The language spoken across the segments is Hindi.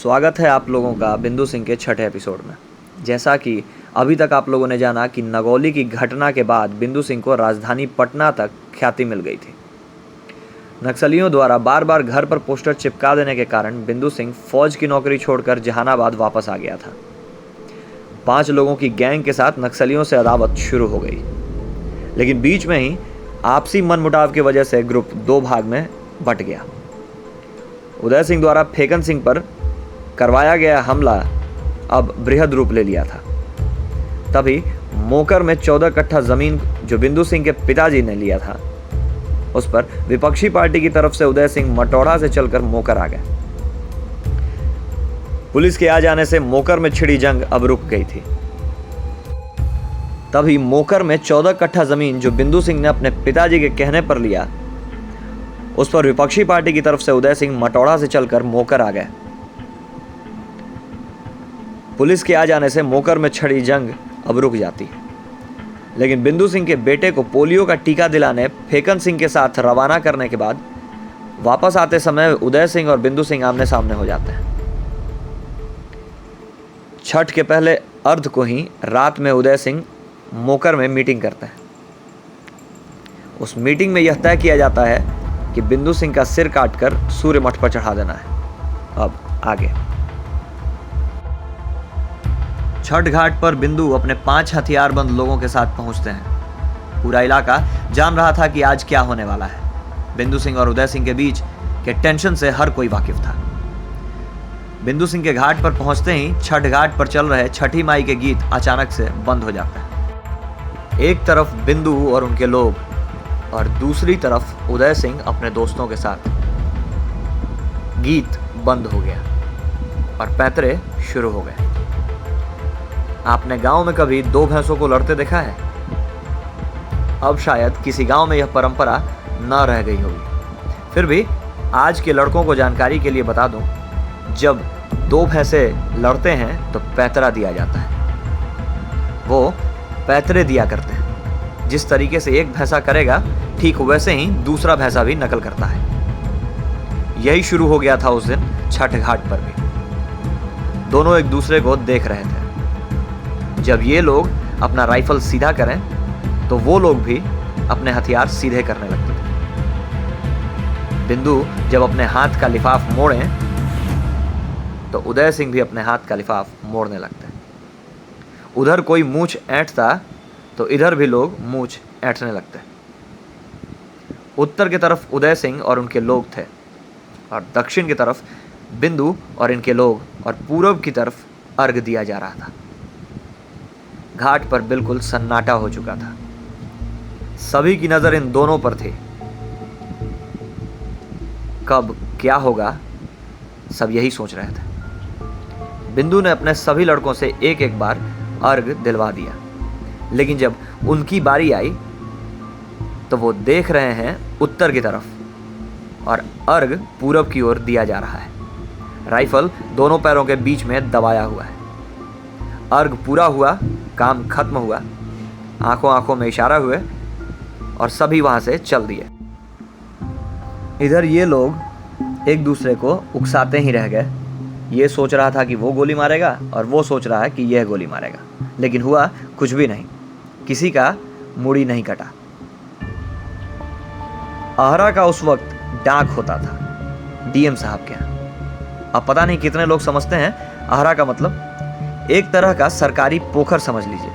स्वागत है आप लोगों का बिंदु सिंह के छठे एपिसोड में। जैसा कि अभी तक आप लोगों ने जाना कि नगौली की घटना के बाद बिंदु सिंह को राजधानी पटना तक ख्याति मिल गई थी। नक्सलियों द्वारा बार बार घर पर पोस्टर चिपका देने के कारण बिंदु सिंह फौज की नौकरी छोड़कर जहानाबाद वापस आ गया था। 5 लोगों की गैंग के साथ नक्सलियों से अदावत शुरू हो गई, लेकिन बीच में ही आपसी मनमुटाव की वजह से ग्रुप 2 भाग में बंट गया। उदय सिंह द्वारा फेकन सिंह पर करवाया गया हमला अब बृहद रूप ले लिया था। तभी मोकर में 14 कट्ठा जमीन जो बिंदु सिंह के पिताजी ने लिया था, उस पर विपक्षी पार्टी की तरफ से उदय सिंह मटौड़ा से चलकर मोकर आ गए। पुलिस के आ जाने से मोकर में छिड़ी जंग अब रुक गई थी। तभी मोकर में 14 कट्ठा जमीन जो बिंदु सिंह ने अपने पिताजी के कहने पर लिया, उस पर विपक्षी पार्टी की तरफ से उदय सिंह मटौड़ा से चलकर मोकर आ गए। पुलिस के आ जाने से मोकर में छिड़ी जंग अब रुक जाती, लेकिन बिंदु सिंह के बेटे को पोलियो का टीका दिलाने फेकन सिंह के साथ रवाना करने के बाद वापस आते समय उदय सिंह और बिंदु सिंह आमने सामने हो जाते हैं। छठ के पहले अर्ध को ही रात में उदय सिंह मोकर में मीटिंग करते हैं। उस मीटिंग में यह तय किया जाता है कि बिंदु सिंह का सिर काटकर सूर्य मठ पर चढ़ा देना है। अब आगे छठ घाट पर बिंदु अपने 5 हथियारबंद लोगों के साथ पहुंचते हैं। पूरा इलाका जान रहा था कि आज क्या होने वाला है। बिंदु सिंह और उदय सिंह के बीच के टेंशन से हर कोई वाकिफ था। बिंदु सिंह के घाट पर पहुंचते ही छठ घाट पर चल रहे छठी माई के गीत अचानक से बंद हो जाते हैं। एक तरफ बिंदु और उनके लोग और दूसरी तरफ उदय सिंह अपने दोस्तों के साथ। गीत बंद हो गया और पैतरे शुरू हो गए। आपने गांव में कभी 2 भैंसों को लड़ते देखा है? अब शायद किसी गांव में यह परंपरा न रह गई होगी। फिर भी आज के लड़कों को जानकारी के लिए बता दूं, जब 2 भैंसे लड़ते हैं तो पैतरा दिया जाता है। वो पैतरे दिया करते हैं। जिस तरीके से एक भैंसा करेगा, ठीक वैसे ही दूसरा भैंसा भी नकल करता है। यही शुरू हो गया था उस दिन छठ घाट पर भी। दोनों एक दूसरे को देख रहे थे। जब ये लोग अपना राइफल सीधा करें तो वो लोग भी अपने हथियार सीधे करने लगते थे। बिंदु जब अपने हाथ का लिफाफ मोड़ें तो उदय सिंह भी अपने हाथ का लिफाफ मोड़ने लगते। उधर कोई मूंछ ऐंठता तो इधर भी लोग मूंछ ऐंठने लगते। उत्तर की तरफ उदय सिंह और उनके लोग थे और दक्षिण की तरफ बिंदु और इनके लोग और पूरब की तरफ अर्घ दिया जा रहा था। घाट पर बिल्कुल सन्नाटा हो चुका था। सभी की नजर इन दोनों पर थी। कब क्या होगा, सब यही सोच रहे थे। बिंदु ने अपने सभी लड़कों से एक एक बार अर्घ दिलवा दिया, लेकिन जब उनकी बारी आई तो वो देख रहे हैं उत्तर की तरफ और अर्घ पूरब की ओर दिया जा रहा है। राइफल दोनों पैरों के बीच में दबाया हुआ है। अर्घ पूरा हुआ, काम खत्म हुआ। आंखों आंखों में इशारा हुए और सभी वहां से चल दिए। इधर ये लोग एक दूसरे को उकसाते ही रह गए। ये सोच रहा था कि वो गोली मारेगा और वो सोच रहा है कि यह गोली मारेगा, लेकिन हुआ कुछ भी नहीं। किसी का मुड़ी नहीं कटा। आहरा का उस वक्त डाक होता था डीएम साहब के यहाँ। अब पता नहीं कितने लोग समझते हैं आहरा का मतलब एक तरह का सरकारी पोखर समझ लीजिए।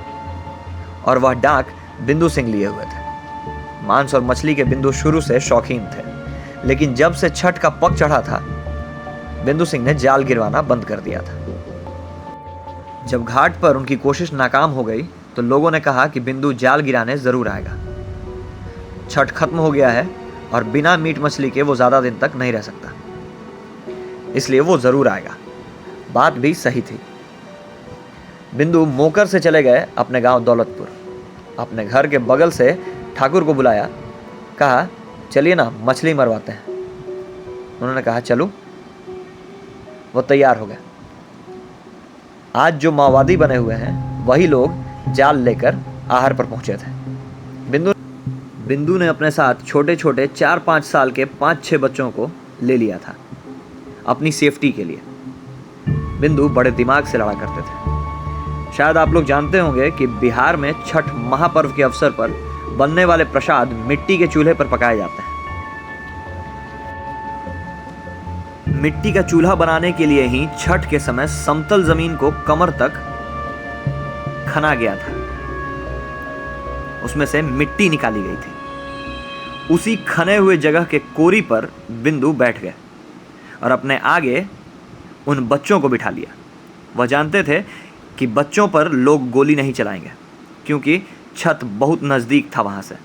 और वह डाक बिंदु सिंह लिए हुए थे। मांस और मछली के बिंदु शुरू से शौकीन थे, लेकिन जब से छठ का पक चढ़ा था, बिंदु सिंह ने जाल गिरवाना बंद कर दिया था। जब घाट पर उनकी कोशिश नाकाम हो गई तो लोगों ने कहा कि बिंदु जाल गिराने जरूर आएगा। छठ खत्म हो गया है और बिना मीट मछली के वो ज्यादा दिन तक नहीं रह सकता, इसलिए वो जरूर आएगा। बात भी सही थी। बिंदु मोकर से चले गए अपने गांव दौलतपुर। अपने घर के बगल से ठाकुर को बुलाया, कहा चलिए ना मछली मरवाते हैं। उन्होंने कहा चलो। वो तैयार हो गए। आज जो माओवादी बने हुए हैं वही लोग जाल लेकर आहर पर पहुंचे थे। बिंदु ने अपने साथ छोटे छोटे 4-5 साल के 5-6 बच्चों को ले लिया था अपनी सेफ्टी के लिए। बिंदु बड़े दिमाग से लड़ा करते थे। शायद आप लोग जानते होंगे कि बिहार में छठ महापर्व के अवसर पर बनने वाले प्रसाद मिट्टी के चूल्हे पर पकाए जाते हैं। मिट्टी का चूल्हा बनाने के लिए ही छठ के समय समतल जमीन को कमर तक खना गया था, उसमें से मिट्टी निकाली गई थी। उसी खने हुए जगह के कोरी पर बिंदु बैठ गए और अपने आगे उन बच्चों को बिठा लिया। वह जानते थे कि बच्चों पर लोग गोली नहीं चलाएंगे, क्योंकि छत बहुत नज़दीक था वहाँ से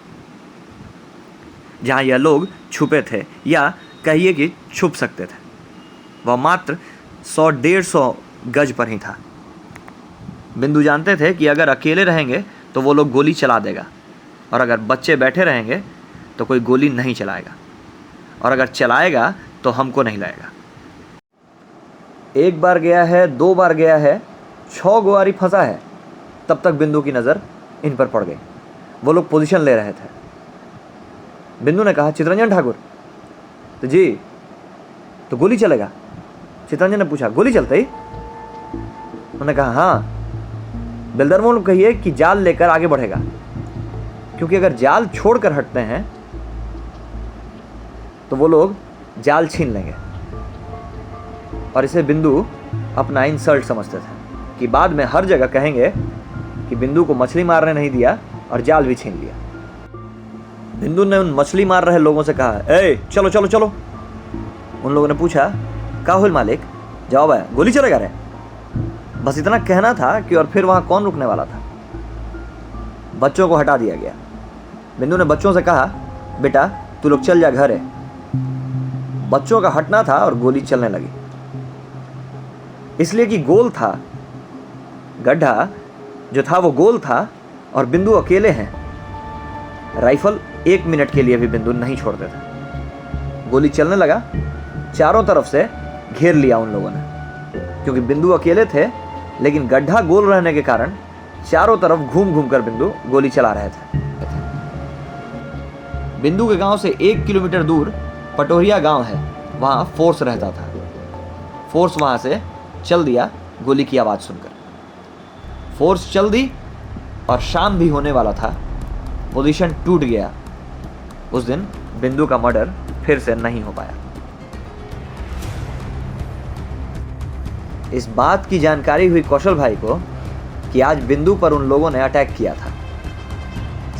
जहाँ यह लोग छुपे थे, या कहिए कि छुप सकते थे। वह मात्र 100-150 गज पर ही था। बिंदु जानते थे कि अगर अकेले रहेंगे तो वो लोग गोली चला देगा, और अगर बच्चे बैठे रहेंगे तो कोई गोली नहीं चलाएगा, और अगर चलाएगा तो हमको नहीं लाएगा। एक बार गया है, 2 बार गया है, 6 गुआरी फंसा है। तब तक बिंदु की नज़र इन पर पड़ गई। वो लोग पोजीशन ले रहे थे। बिंदु ने कहा, चितरंजन ठाकुर। तो जी, तो गोली चलेगा? चितरंजन ने पूछा, गोली चलता ही? उन्होंने कहा, हाँ। बेलदरमों को कहिए कि जाल लेकर आगे बढ़ेगा, क्योंकि अगर जाल छोड़कर हटते हैं तो वो लोग जाल छीन लेंगे। और इसे बिंदु अपना इंसल्ट समझते थे कि बाद में हर जगह कहेंगे कि बिंदु को मछली मारने नहीं दिया और जाल भी छीन लिया। बिंदु ने उन मछली मार रहे लोगों से कहा, ए चलो चलो चलो। उन लोगों ने पूछा, का हुल मालिक? जवाब आया, गोली चलेगा रे। बस इतना कहना था कि और फिर वहां कौन रुकने वाला था। बच्चों को हटा दिया गया। बिंदु ने बच्चों से कहा, बेटा तू लोग चल जा घर है। बच्चों का हटना था और गोली चलने लगी, इसलिए कि गोल था। गड्ढा जो था वो गोल था और बिंदु अकेले हैं। राइफल 1 मिनट के लिए भी बिंदु नहीं छोड़ते थे। गोली चलने लगा। चारों तरफ से घेर लिया उन लोगों ने, क्योंकि बिंदु अकेले थे, लेकिन गड्ढा गोल रहने के कारण चारों तरफ घूम घूम कर बिंदु गोली चला रहे थे। बिंदु के गांव से 1 किलोमीटर दूर पटोरिया गांव है, वहां फोर्स रहता था। फोर्स वहां से चल दिया गोली की आवाज़ सुनकर। फोर्स चल दी और शाम भी होने वाला था। पोजीशन टूट गया। उस दिन बिंदु का मर्डर फिर से नहीं हो पाया। इस बात की जानकारी हुई कौशल भाई को कि आज बिंदु पर उन लोगों ने अटैक किया था।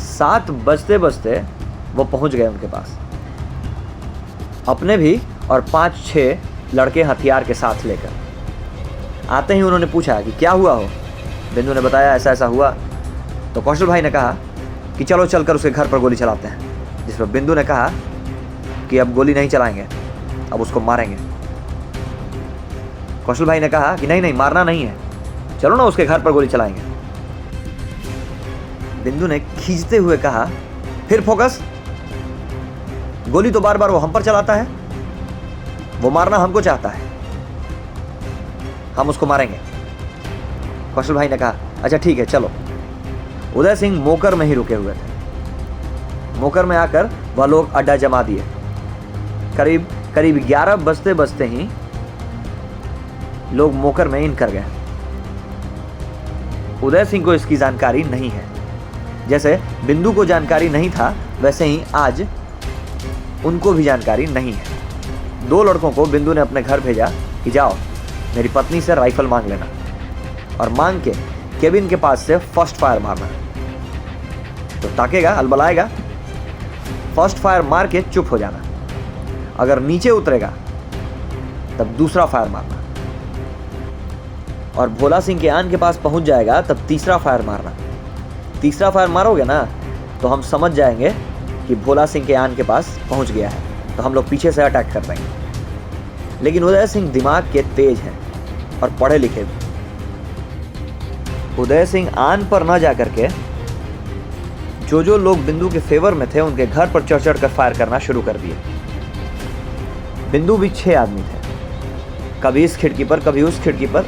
7 बजते बजते वो पहुंच गए उनके पास, अपने भी और 5-6 लड़के हथियार के साथ लेकर। आते ही उन्होंने पूछा कि क्या हुआ हो। बिंदु ने बताया, ऐसा ऐसा हुआ। तो कौशल भाई ने कहा कि चलो चलकर उसके घर पर गोली चलाते हैं। जिस पर बिंदु ने कहा कि अब गोली नहीं चलाएंगे, अब उसको मारेंगे। कौशल भाई ने कहा कि नहीं नहीं, मारना नहीं है, चलो ना उसके घर पर गोली चलाएंगे। बिंदु ने खींचते हुए कहा, फिर फोकस, गोली तो बार बार वो हम पर चलाता है, वो मारना हमको चाहता है, हम उसको मारेंगे। कौशल भाई ने कहा, अच्छा ठीक है चलो। उदय सिंह मोकर में ही रुके हुए थे। मोकर में आकर वह लोग अड्डा जमा दिए। करीब 11 बजते बजते ही लोग मोकर में इन कर गए। उदय सिंह को इसकी जानकारी नहीं है। जैसे बिंदु को जानकारी नहीं था, वैसे ही आज उनको भी जानकारी नहीं है। 2 लड़कों को बिंदु ने अपने घर भेजा कि जाओ मेरी पत्नी से राइफल मांग लेना, और मांग के केबिन के पास से फर्स्ट फायर मारना। तो ताकेगा, अलबलाएगा, फर्स्ट फायर मार के चुप हो जाना। अगर नीचे उतरेगा तब दूसरा फायर मारना, और भोला सिंह के आन के पास पहुंच जाएगा तब तीसरा फायर मारना। तीसरा फायर मारोगे ना तो हम समझ जाएंगे कि भोला सिंह के आन के पास पहुंच गया है, तो हम लोग पीछे से अटैक कर देंगे। लेकिन उदय सिंह दिमाग के तेज हैं और पढ़े लिखे भी। उदय सिंह आन पर न जाकर के जो लोग बिंदु के फेवर में थे उनके घर पर चढ़ चढ़ कर फायर करना शुरू कर दिए। बिंदु भी 6 आदमी थे, कभी इस खिड़की पर कभी उस खिड़की पर,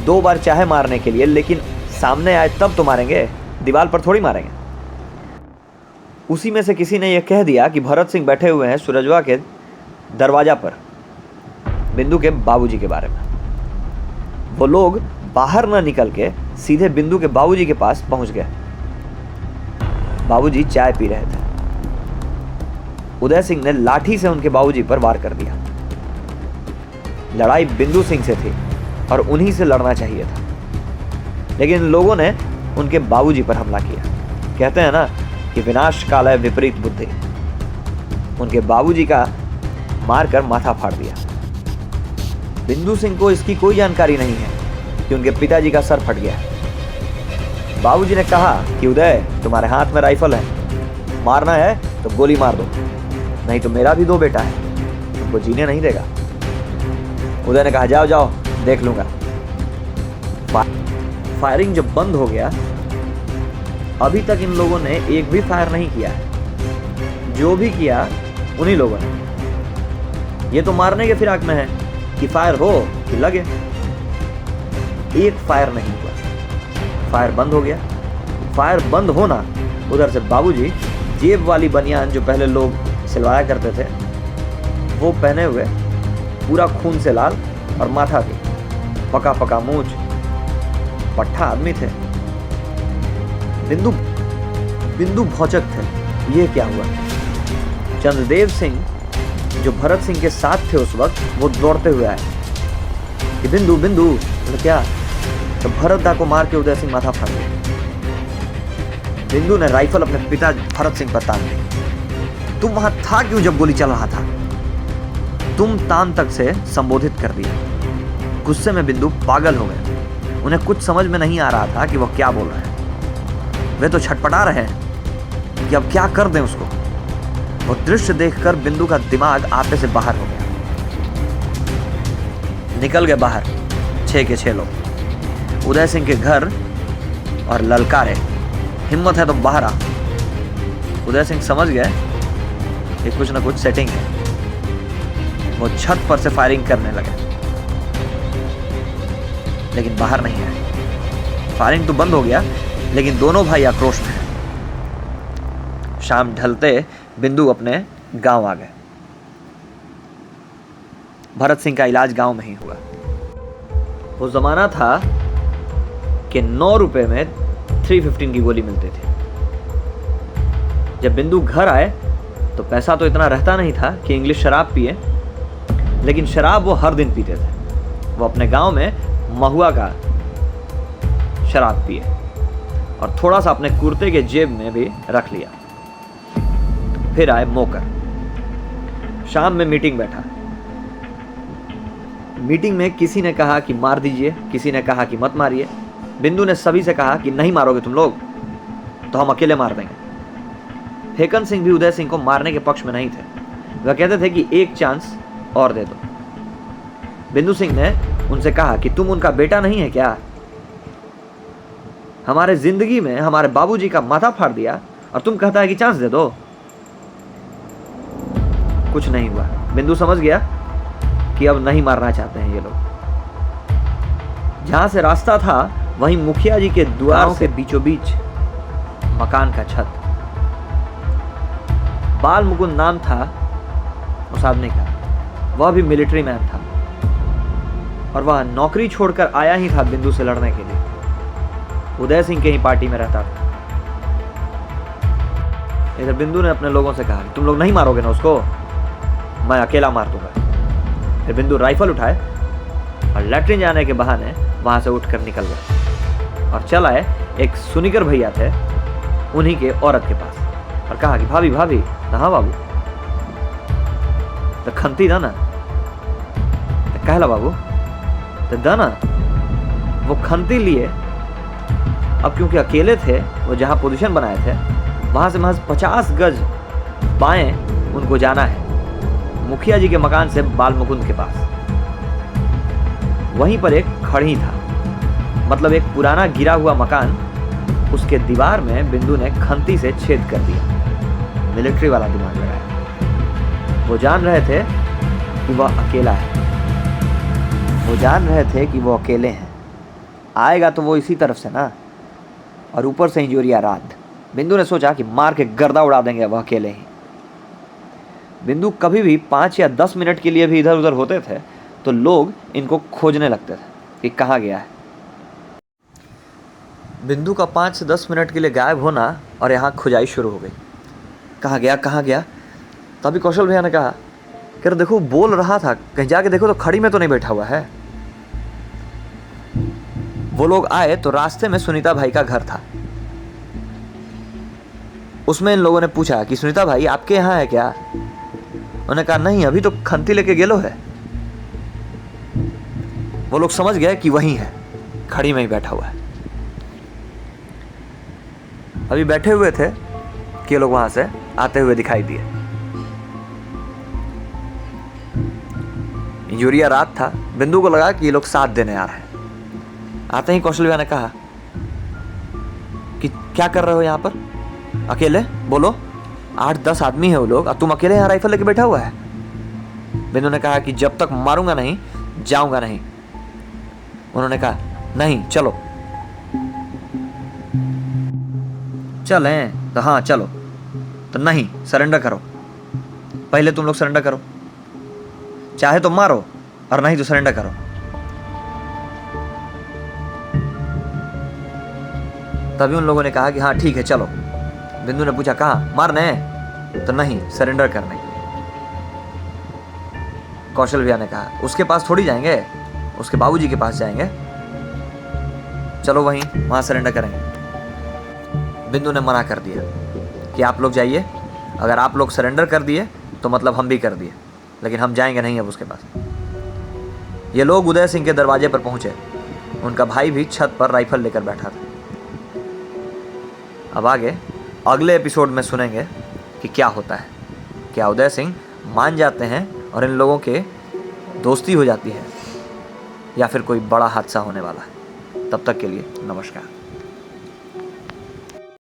2 बार चाहे मारने के लिए, लेकिन सामने आए तब तो मारेंगे, दीवार पर थोड़ी मारेंगे। उसी में से किसी ने यह कह दिया कि भरत सिंह बैठे हुए हैं सूरजवा के दरवाजा पर बिंदु के बाबूजी के बारे में। वो लोग बाहर ना निकल के सीधे बिंदु के बाबूजी के पास पहुंच गए। बाबूजी चाय पी रहे थे। उदय सिंह ने लाठी से उनके बाबूजी पर वार कर दिया। लड़ाई बिंदु सिंह से थी और उन्हीं से लड़ना चाहिए था, लेकिन लोगों ने उनके बाबूजी पर हमला किया। कहते हैं ना कि विनाश काल विपरीत बुद्धि। उनके बाबूजी का मारकर माथा फाड़ दिया। बिंदु सिंह को इसकी कोई जानकारी नहीं है कि उनके पिताजी का सर फट गया। बाबूजी ने कहा कि उदय, तुम्हारे हाथ में राइफल है, मारना है तो गोली मार दो, नहीं तो मेरा भी 2 बेटा है, तुमको जीने नहीं देगा। उदय ने कहा जाओ जाओ, देख लूंगा। फायरिंग जब बंद हो गया, अभी तक इन लोगों ने एक भी फायर नहीं किया है। जो भी किया उन्हीं लोगों ने। ये तो मारने के फिराक में है कि फायर हो कि लगे। एक फायर नहीं हुआ। फायर बंद हो गया। फायर बंद होना, उधर से बाबूजी जेब वाली बनियान जो पहले लोग सिलवाया करते थे वो पहने हुए, पूरा खून से लाल और माथा भी, पका पका मूंछ, पट्ठा आदमी थे। बिंदु भौचक थे। ये क्या हुआ? चंद्रदेव सिंह जो भरत सिंह के साथ थे उस वक्त, वो दौड़ते हुए आए कि बिंदु बिंदु। तो क्या? तो भरत दा को मार के उदय सिंह माथा फाड़ दिया। बिंदु ने राइफल अपने पिता भरत सिंह पर तान दी। तुम वहां था क्यों जब गोली चल रहा था? तुम तान तक से संबोधित कर दिया। गुस्से में बिंदु पागल हो गए। उन्हें कुछ समझ में नहीं आ रहा था कि वह क्या बोल रहे हैं। वे तो छटपटा रहे हैं कि अब क्या कर दें उसको। और दृश्य देखकर बिंदु का दिमाग आपे से बाहर हो गया। निकल गए बाहर 6 के 6 लोग उदय सिंह के घर और ललकारे, हिम्मत है तो बाहर आ। उदय सिंह समझ गए कि कुछ ना कुछ सेटिंग है। वो छत पर से फायरिंग करने लगे, लेकिन बाहर नहीं आए। फायरिंग तो बंद हो गया, लेकिन दोनों भाई आक्रोश में हैं। शाम ढलते बिंदु अपने गांव आ गए। भरत सिंह का इलाज गांव में ही हुआ। वो जमाना था कि 9 रुपए में 315 की गोली मिलती थी। जब बिंदु घर आए तो पैसा तो इतना रहता नहीं था कि इंग्लिश शराब पिए, लेकिन शराब वो हर दिन पीते थे। वो अपने गांव में महुआ का शराब पिए और थोड़ा सा अपने कुर्ते के जेब में भी रख लिया। फिर आए मोकर। शाम में मीटिंग बैठा। मीटिंग में किसी ने कहा कि मार दीजिए, किसी ने कहा कि मत मारिए। बिंदु ने सभी से कहा कि नहीं मारोगे तुम लोग तो हम अकेले मार देंगे। फेकन सिंह भी उदय सिंह को मारने के पक्ष में नहीं थे। वह कहते थे कि एक चांस और दे दो। बिंदु सिंह ने उनसे कहा कि तुम उनका बेटा नहीं है क्या? हमारे जिंदगी में हमारे बाबूजी का माथा फाड़ दिया और तुम कहता है कि चांस दे दो। कुछ नहीं हुआ। बिंदु समझ गया कि अब नहीं मारना चाहते हैं ये लोग। जहां से रास्ता था वहीं मुखिया जी के द्वार से बीचों बीच मकान का छत। बाल मुकुंद नाम था उस आदमी का। वह भी मिलिट्री मैन था और वह नौकरी छोड़कर आया ही था बिंदु से लड़ने के लिए। उदय सिंह के ही पार्टी में रहता था। इधर बिंदु ने अपने लोगों से कहा तुम लोग नहीं मारोगे ना उसको, मैं अकेला मार दूंगा। फिर बिंदु राइफल उठाए और लैट्रिन जाने के बहाने वहां से उठकर निकल गए और चल आए एक सुनिकर भैया थे उन्हीं के औरत के पास और कहा कि भाभी भाभी नहा बाबू तो खंती दाना तो कहला बाबू तो दाना। वो खंती लिए। अब क्योंकि अकेले थे, वो जहां पोजीशन बनाए थे वहां से महज 50 गज बाएं उनको जाना है, मुखिया जी के मकान से बाल मुकुंद के पास। वहीं पर एक खड़ी था, मतलब एक पुराना गिरा हुआ मकान। उसके दीवार में बिंदु ने खंती से छेद कर दिया। मिलिट्री वाला दिमाग लगाया। वो जान रहे थे कि वह अकेला है। वो जान रहे थे कि वो अकेले हैं। आएगा तो वो इसी तरफ से ना, और ऊपर से इंजोरिया रात। बिंदु ने सोचा कि मार के गर्दा उड़ा देंगे वह अकेले ही। बिंदु कभी भी 5 या 10 मिनट के लिए भी इधर उधर होते थे तो लोग इनको खोजने लगते थे। कि कहाँ गया है। बिंदु का 5 से 10 मिनट के लिए गायब होना और यहाँ खुजाई शुरू हो गई। कहाँ गया कहाँ गया। तभी कौशल भैया ने कहा कि देखो बोल रहा था, कहीं जाके देखो तो खड़ी में तो नहीं बैठा हुआ है। वो लोग आए तो रास्ते में सुनीता भाई का घर था। उसमें इन लोगों ने पूछा कि सुनीता भाई आपके यहाँ है क्या। उन्होंने कहा नहीं, अभी तो खंती लेके गेलो है। वो लोग समझ गए कि वही है, खड़ी में ही बैठा हुआ है। अभी बैठे हुए थे कि ये लोग वहां से आते हुए दिखाई दिए। यूरिया रात था, बिंदु को लगा कि ये लोग साथ देने आ रहे हैं। आते ही कौशल भैया ने कहा कि क्या कर रहे हो यहाँ पर अकेले, बोलो 8-10 आदमी है वो लोग और तुम अकेले यहाँ राइफल लेके बैठा हुआ है। बिंदु ने कहा कि जब तक मारूंगा नहीं जाऊंगा नहीं। उन्होंने कहा नहीं चलो। चलें तो हाँ चलो, तो नहीं सरेंडर करो। पहले तुम लोग सरेंडर करो, चाहे तो मारो और नहीं तो सरेंडर करो। तभी उन लोगों ने कहा कि हाँ ठीक है चलो। बिंदु ने पूछा कहाँ, मारने? तो नहीं, सरेंडर करने। कौशल भैया ने कहा उसके पास थोड़ी जाएंगे, उसके बाबूजी के पास जाएंगे। चलो वहां सरेंडर करेंगे। बिंदु ने मना कर दिया कि आप लोग जाइए, अगर आप लोग सरेंडर कर दिए तो मतलब हम भी कर दिए, लेकिन हम जाएंगे नहीं अब उसके पास। ये लोग उदय सिंह के दरवाजे पर पहुंचे। उनका भाई भी छत पर राइफल लेकर बैठा था। अब आगे अगले एपिसोड में सुनेंगे कि क्या होता है। क्या उदय सिंह मान जाते हैं और इन लोगों के दोस्ती हो जाती है, या फिर कोई बड़ा हादसा होने वाला है। तब तक के लिए नमस्कार।